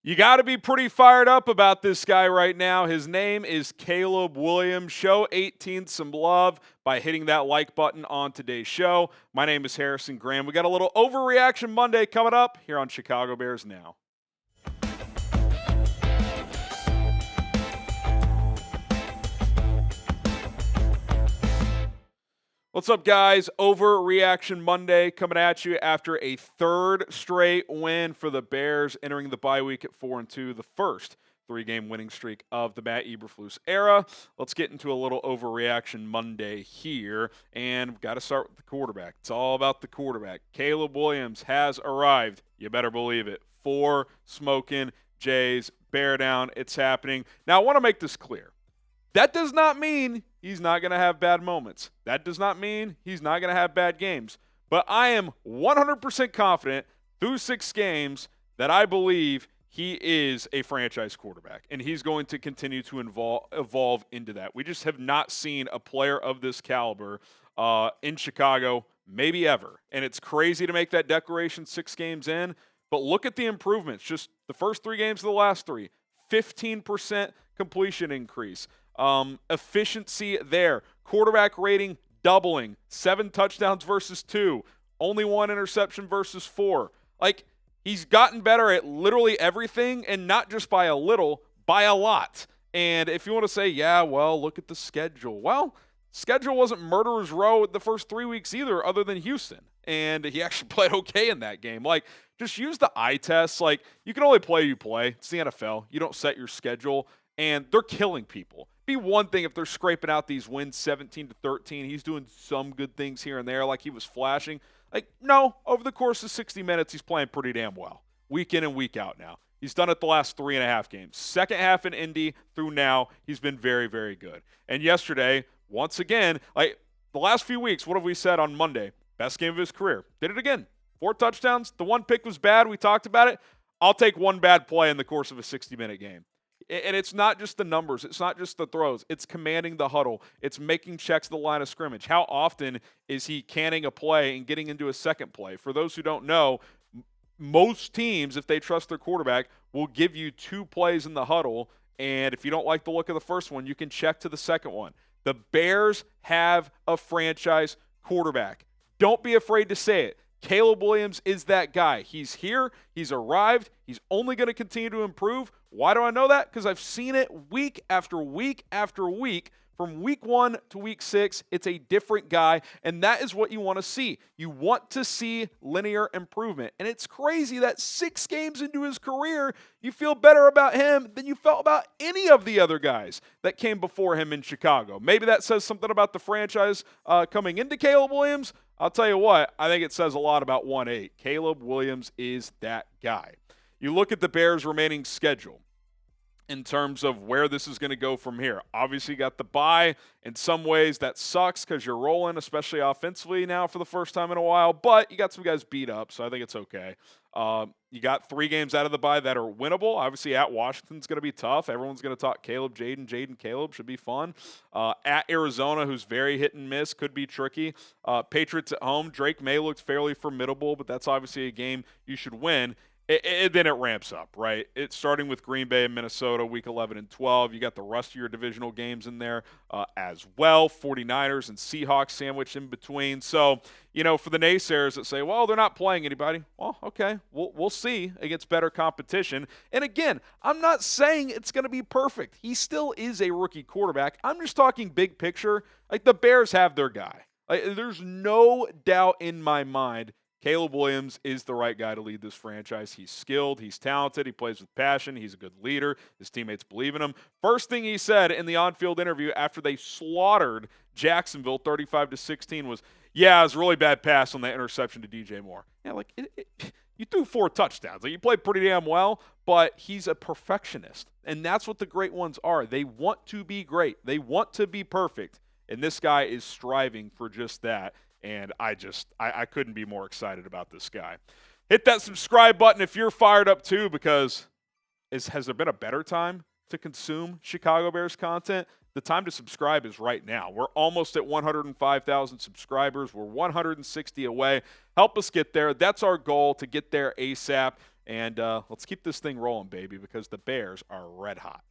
You got to be pretty fired up about this guy right now. His name is Caleb Williams. Show 18 some love by hitting that like button on today's show. My name is Harrison Graham. We got a little Overreaction Monday coming up here on Chicago Bears Now. What's up, guys? Overreaction Monday coming at you after a third straight win for the Bears, entering the bye week at 4-2, the first three-game winning streak of the Matt Eberflus era. Let's get into a little Overreaction Monday here, and we've got to start with the quarterback. It's all about the quarterback. Caleb Williams has arrived. You better believe it. 4 smoking Jays. Bear down. It's happening. Now, I want to make this clear. That does not mean he's not going to have bad moments. That does not mean he's not going to have bad games. But I am 100% confident through 6 games that I believe he is a franchise quarterback, and he's going to continue to evolve into that. We just have not seen a player of this caliber in Chicago, maybe ever. And it's crazy to make that declaration 6 games in, but look at the improvements. Just the first 3 games of the last 3, 15% completion increase. Efficiency there. Quarterback rating doubling. 7 touchdowns versus 2. Only 1 interception versus 4. Like, he's gotten better at literally everything, and not just by a little, by a lot. And if you want to say, yeah, well, look at the schedule. Well, schedule wasn't murderer's row the first 3 weeks either, other than Houston. And he actually played okay in that game. Like, just use the eye test. Like, you can only play you play. It's the NFL. You don't set your schedule. And they're killing people. Be one thing if they're scraping out these wins 17-13. He's doing some good things here and there like he was flashing. Like, no, over the course of 60 minutes, he's playing pretty damn well. Week in and week out now. He's done it the last 3.5 games. Second half in Indy through now, he's been very, very good. And yesterday, once again, like the last few weeks, what have we said on Monday? Best game of his career. Did it again. 4 touchdowns. The 1 pick was bad. We talked about it. I'll take 1 bad play in the course of a 60-minute game. And it's not just the numbers. It's not just the throws. It's commanding the huddle. It's making checks to the line of scrimmage. How often is he canning a play and getting into a second play? For those who don't know, most teams, if they trust their quarterback, will give you 2 plays in the huddle. And if you don't like the look of the first one, you can check to the second one. The Bears have a franchise quarterback. Don't be afraid to say it. Caleb Williams is that guy. He's here. He's arrived. He's only going to continue to improve. Why do I know that? Because I've seen it week after week after week. From week 1 to week 6, it's a different guy, and that is what you want to see. You want to see linear improvement. And it's crazy that 6 games into his career, you feel better about him than you felt about any of the other guys that came before him in Chicago. Maybe that says something about the franchise coming into Caleb Williams. I'll tell you what, I think it says a lot about 1-8. Caleb Williams is that guy. You look at the Bears' remaining schedule in terms of where this is going to go from here. Obviously, you got the bye. In some ways, that sucks because you're rolling, especially offensively now for the first time in a while. But you got some guys beat up, so I think it's okay. You got 3 games out of the bye that are winnable. Obviously, at Washington's going to be tough. Everyone's going to talk Caleb, Jaden, Caleb. Should be fun. At Arizona, who's very hit and miss, could be tricky. Patriots at home. Drake May looked fairly formidable, but that's obviously a game you should win. Then it ramps up, right? It's starting with Green Bay and Minnesota, week 11 and 12. You got the rest of your divisional games in there as well. 49ers and Seahawks sandwiched in between. So, for the naysayers that say, well, they're not playing anybody. Well, okay, we'll see against better competition. And again, I'm not saying it's going to be perfect. He still is a rookie quarterback. I'm just talking big picture. Like, the Bears have their guy. Like, there's no doubt in my mind Caleb Williams is the right guy to lead this franchise. He's skilled. He's talented. He plays with passion. He's a good leader. His teammates believe in him. First thing he said in the on-field interview after they slaughtered Jacksonville 35-16 was, yeah, it was a really bad pass on that interception to DJ Moore. Yeah, like, you threw 4 touchdowns. Like, you played pretty damn well, but he's a perfectionist. And that's what the great ones are. They want to be great. They want to be perfect. And this guy is striving for just that. And I couldn't be more excited about this guy. Hit that subscribe button if you're fired up too, because has there been a better time to consume Chicago Bears content? The time to subscribe is right now. We're almost at 105,000 subscribers. We're 160 away. Help us get there. That's our goal, to get there ASAP. And let's keep this thing rolling, baby, because the Bears are red hot.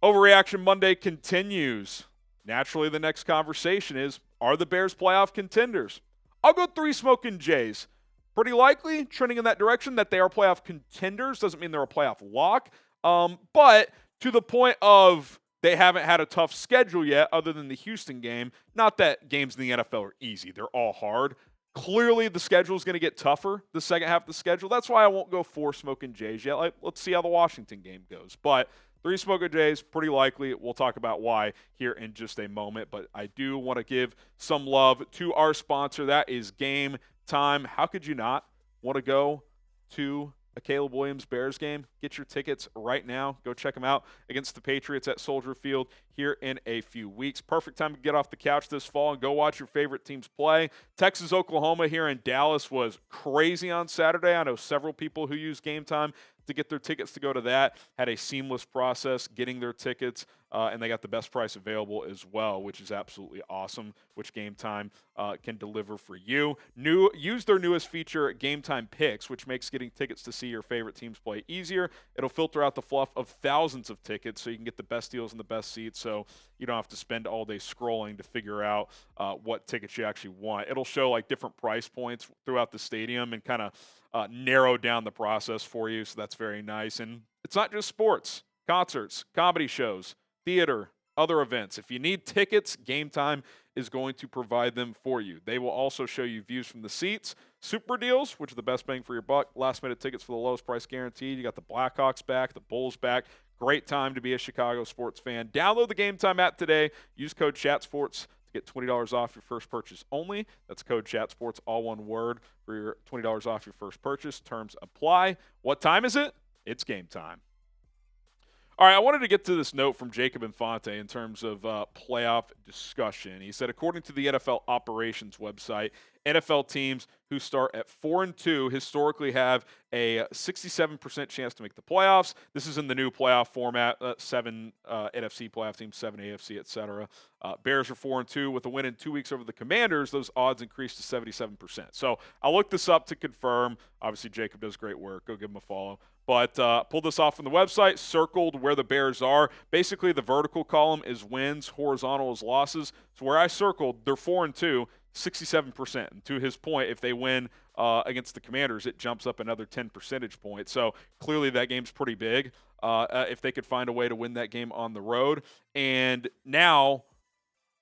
Overreaction Monday continues. Naturally, the next conversation is, are the Bears playoff contenders? I'll go 3 smoking Jays. Pretty likely, trending in that direction, that they are playoff contenders. Doesn't mean they're a playoff lock. But to the point of they haven't had a tough schedule yet other than the Houston game. Not that games in the NFL are easy. They're all hard. Clearly, the schedule is going to get tougher the second half of the schedule. That's why I won't go 4 smoking Jays yet. Let's see how the Washington game goes. But 3 smoking Jays, pretty likely. We'll talk about why here in just a moment. But I do want to give some love to our sponsor. That is Game Time. How could you not want to go to a Caleb Williams Bears game? Get your tickets right now. Go check them out against the Patriots at Soldier Field here in a few weeks. Perfect time to get off the couch this fall and go watch your favorite teams play. Texas, Oklahoma here in Dallas was crazy on Saturday. I know several people who use Game Time to get their tickets to go to that. Had a seamless process getting their tickets, and they got the best price available as well, which is absolutely awesome, which Game Time can deliver for you. Use their newest feature, Game Time Picks, which makes getting tickets to see your favorite teams play easier. It'll filter out the fluff of thousands of tickets so you can get the best deals and the best seats, so you don't have to spend all day scrolling to figure out what tickets you actually want. It'll show like different price points throughout the stadium and kind of narrow down the process for you, so that's very nice. And it's not just sports, concerts, comedy shows, theater, other events. If you need tickets, Game Time is going to provide them for you. They will also show you views from the seats, super deals, which are the best bang for your buck, last-minute tickets for the lowest price guaranteed. You got the Blackhawks back, the Bulls back. Great time to be a Chicago sports fan. Download the Game Time app today. Use code ChatSports to get $20 off your first purchase only. That's code ChatSports, all one word, for your $20 off your first purchase. Terms apply. What time is it? It's game time. All right, I wanted to get to this note from Jacob Infante in terms of playoff discussion. He said, according to the NFL operations website, NFL teams who start at 4-2 historically have a 67% chance to make the playoffs. This is in the new playoff format, 7 NFC playoff teams, 7 AFC, etc. Bears are 4-2 with a win in 2 weeks over the Commanders. Those odds increased to 77%. So I'll look this up to confirm. Obviously, Jacob does great work. Go give him a follow. But pulled this off from the website, circled where the Bears are. Basically, the vertical column is wins, horizontal is losses. So where I circled, they're 4-2, 67%. And to his point, if they win against the Commanders, it jumps up another 10 percentage points. So clearly that game's pretty big if they could find a way to win that game on the road. And now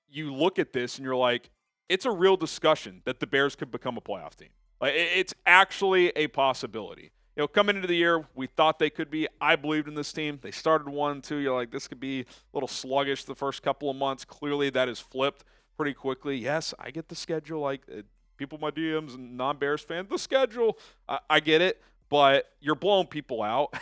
you look at this and you're like, it's a real discussion that the Bears could become a playoff team. Like, it's actually a possibility. You know, coming into the year, we thought they could be. I believed in this team. They started 1-2. You're like, this could be a little sluggish the first couple of months. Clearly, that has flipped pretty quickly. Yes, I get the schedule. Like, people in my DMs and non-Bears fans, the schedule, I get it. But you're blowing people out.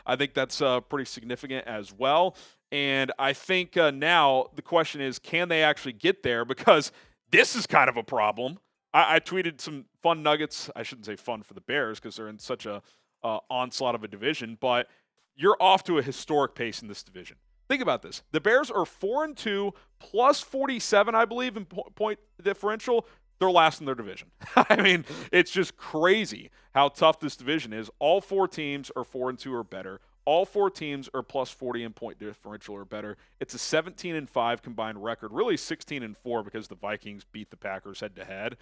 I think that's pretty significant as well. And I think now the question is, can they actually get there? Because this is kind of a problem. I tweeted some fun nuggets. I shouldn't say fun for the Bears because they're in such a onslaught of a division, but you're off to a historic pace in this division. Think about this. The Bears are 4-2 plus 47, I believe, in point differential. They're last in their division. I mean, it's just crazy how tough this division is. All 4 teams are 4-2 or better. All 4 teams are plus 40 in point differential or better. It's a 17-5 combined record, really 16-4 because the Vikings beat the Packers head-to-head.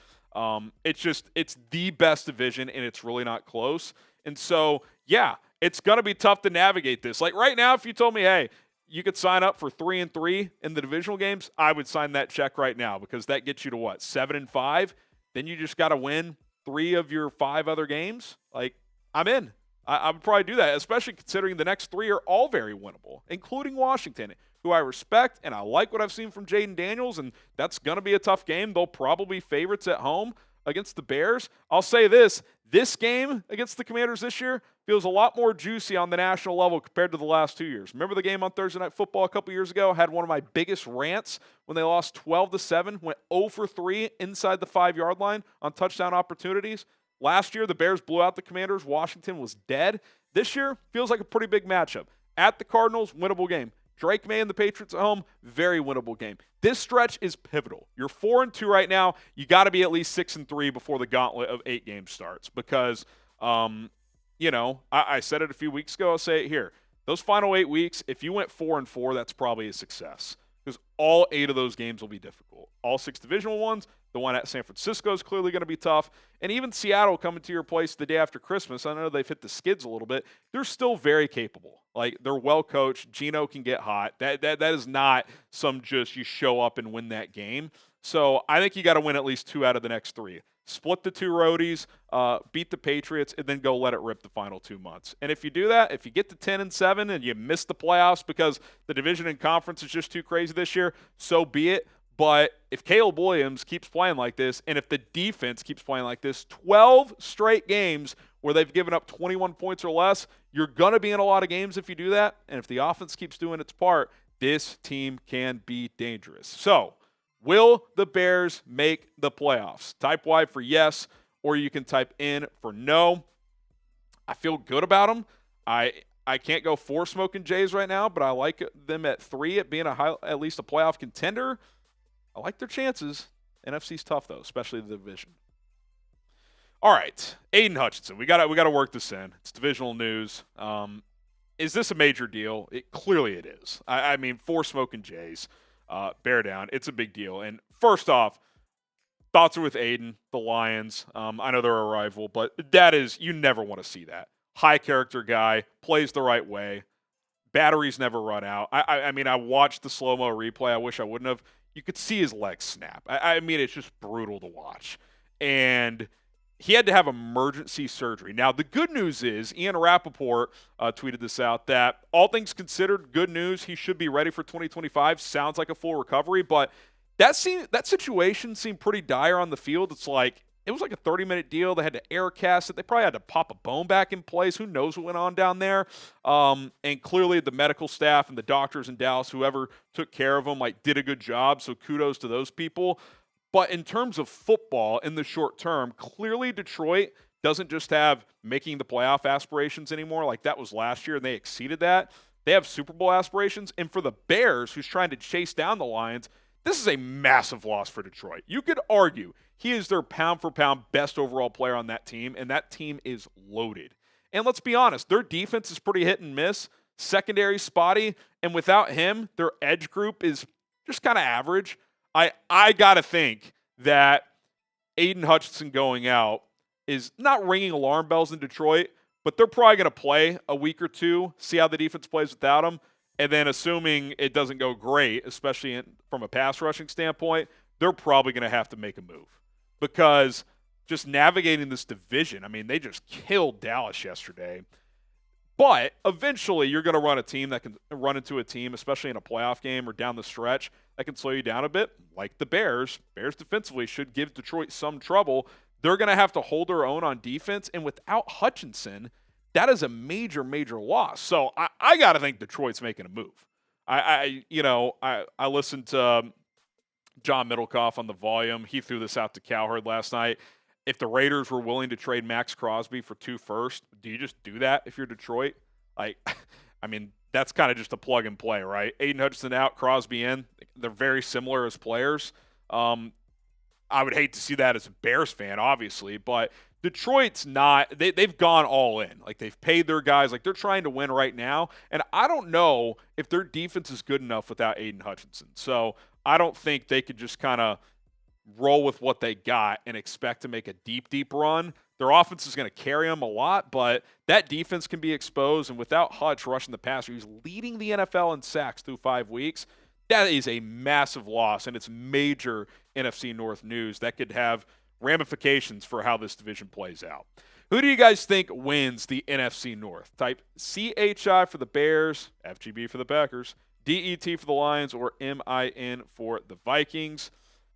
It's the best division, and it's really not close. And so, yeah, it's going to be tough to navigate this. Like right now, if you told me, hey, you could sign up for 3-3 in the divisional games, I would sign that check right now because that gets you to what, 7-5? Then you just got to win 3 of your 5 other games. Like, I'm in. I would probably do that, especially considering the next 3 are all very winnable, including Washington, who I respect, and I like what I've seen from Jaden Daniels, and that's going to be a tough game. They'll probably be favorites at home against the Bears. I'll say this game against the Commanders this year feels a lot more juicy on the national level compared to the last 2 years. Remember the game on Thursday Night Football a couple years ago? I had one of my biggest rants when they lost 12-7, went 0 for 3 inside the 5-yard line on touchdown opportunities. Last year, the Bears blew out the Commanders. Washington was dead. This year, feels like a pretty big matchup. At the Cardinals, winnable game. Drake May and the Patriots at home, very winnable game. This stretch is pivotal. You're 4-2 right now. You got to be at least 6-3 before the gauntlet of 8 games starts because I said it a few weeks ago. I'll say it here. Those final 8 weeks, if you went 4-4, that's probably a success because all 8 of those games will be difficult. All 6 divisional ones, the one at San Francisco is clearly going to be tough. And even Seattle coming to your place the day after Christmas, I know they've hit the skids a little bit. They're still very capable. Like, they're well coached. Geno can get hot. That is not some just you show up and win that game. So I think you got to win at least 2 out of the next 3. Split the 2 roadies, beat the Patriots, and then go let it rip the final 2 months. And if you do that, if you get to 10-7 and you miss the playoffs because the division and conference is just too crazy this year, so be it. But if Caleb Williams keeps playing like this, and if the defense keeps playing like this, 12 straight games where they've given up 21 points or less, you're going to be in a lot of games if you do that. And if the offense keeps doing its part, this team can be dangerous. So, will the Bears make the playoffs? Type Y for yes, or you can type in for no. I feel good about them. I can't go 4 smoking Jays right now, but I like them at 3 at being at least a playoff contender. I like their chances. NFC's tough, though, especially the division. All right, Aiden Hutchinson. We got to work this in. It's divisional news. Is this a major deal? Clearly it is. I mean, 4 smoking Jays. Bear down. It's a big deal. And first off, thoughts are with Aiden, the Lions. I know they're a rival, but you never want to see that. High character guy, plays the right way. Batteries never run out. I mean, I watched the slow-mo replay. I wish I wouldn't have. You could see his legs snap. I mean, it's just brutal to watch. And he had to have emergency surgery. Now, the good news is, Ian Rappaport tweeted this out, that all things considered, good news, he should be ready for 2025. Sounds like a full recovery, but that situation seemed pretty dire on the field. It was like a 30-minute deal. They had to air cast it. They probably had to pop a bone back in place. Who knows what went on down there? And clearly the medical staff and the doctors in Dallas, whoever took care of him, did a good job. So kudos to those people. But in terms of football in the short term, clearly Detroit doesn't just have making the playoff aspirations anymore. Like that was last year, and they exceeded that. They have Super Bowl aspirations. And for the Bears, who's trying to chase down the Lions, this is a massive loss for Detroit. You could argue he is their pound-for-pound best overall player on that team, and that team is loaded. And let's be honest, their defense is pretty hit and miss, secondary spotty, and without him, their edge group is just kind of average. I got to think that Aiden Hutchinson going out is not ringing alarm bells in Detroit, but they're probably going to play a week or 2, see how the defense plays without him, and then assuming it doesn't go great, especially from a pass rushing standpoint, they're probably going to have to make a move. Because just navigating this division, I mean, they just killed Dallas yesterday. But eventually you're going to run into a team, especially in a playoff game or down the stretch, that can slow you down a bit, like the Bears. Bears defensively should give Detroit some trouble. They're going to have to hold their own on defense, and without Hutchinson, that is a major, major loss. So I got to think Detroit's making a move. I listened to John Middlecoff on the volume. He threw this out to Cowherd last night. If the Raiders were willing to trade Max Crosby for 2 firsts, do you just do that if you're Detroit? I mean, that's kind of just a plug and play, right? Aiden Hutchinson out, Crosby in. They're very similar as players. I would hate to see that as a Bears fan, obviously, but Detroit's not. They've gone all in. They've paid their guys. They're trying to win right now, and I don't know if their defense is good enough without Aiden Hutchinson. So I don't think they could just kind of roll with what they got and expect to make a deep, deep run. Their offense is going to carry them a lot, but that defense can be exposed. And without Hutch rushing the passer, he's leading the NFL in sacks through 5 weeks. That is a massive loss, and it's major NFC North news that could have ramifications for how this division plays out. Who do you guys think wins the NFC North? Type CHI for the Bears, FGB for the Packers, DET for the Lions, or MIN for the Vikings.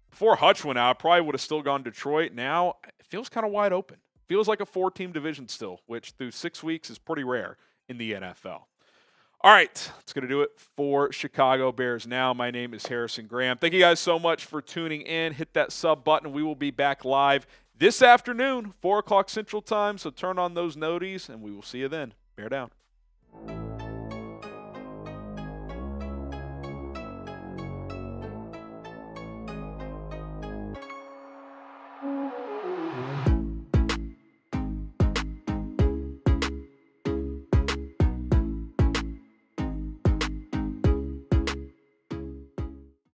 Before Hutch went out, probably would have still gone Detroit. Now, it feels kind of wide open. Feels like a 4-team division still, which through 6 weeks is pretty rare in the NFL. All right, that's going to do it for Chicago Bears Now. My name is Harrison Graham. Thank you guys so much for tuning in. Hit that sub button. We will be back live this afternoon, 4 o'clock Central Time, so turn on those noties, and we will see you then. Bear down.